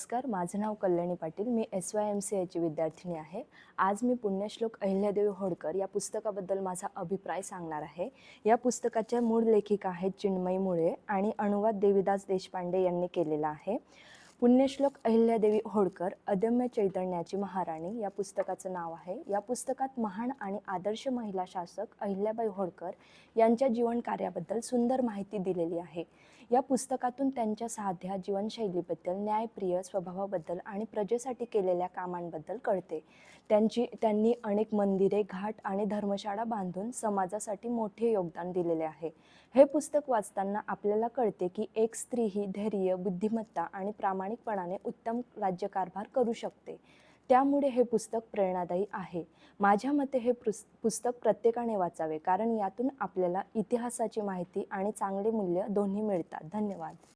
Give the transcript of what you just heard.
नमस्कार, माझं नाव कल्याणी पाटील. मी SYMCAची विद्यार्थिनी आहे. आज मी पुण्यश्लोक अहिल्यादेवी होळकर या पुस्तकाबद्दल माझा अभिप्राय सांगणार आहे. या पुस्तकाच्या मूळ लेखिका आहेत चिन्मयी मुळे आणि अनुवाद देविदास देशपांडे यांनी केलेला आहे. पुण्यश्लोक अहिल्यादेवी होळकर अदम्य चैतन्याची महाराणी या पुस्तकाचं नाव आहे. या पुस्तकात महान आणि आदर्श महिला शासक अहिल्याबाई होळकर यांच्या जीवन कार्याबद्दल सुंदर माहिती दिलेली आहे. या पुस्तकातून त्यांच्या साध्या जीवनशैलीबद्दल, न्यायप्रिय स्वभावाबद्दल आणि प्रजेसाठी केलेल्या कामांबद्दल कळते. त्यांनी अनेक मंदिरे, घाट आणि धर्मशाळा बांधून समाजासाठी मोठे योगदान दिलेले आहे. हे पुस्तक वाचताना आपल्याला कळते की एक स्त्री ही धैर्य, बुद्धिमत्ता आणि प्रामाणिकपणाने उत्तम राज्यकारभार करू शकते. त्यामुळे हे पुस्तक प्रेरणादायी आहे. माझ्या मते हे पुस्तक प्रत्येकाने वाचावे, कारण यातून आपल्याला इतिहासाची माहिती आणि चांगले मूल्य दोन्ही मिळतात. धन्यवाद.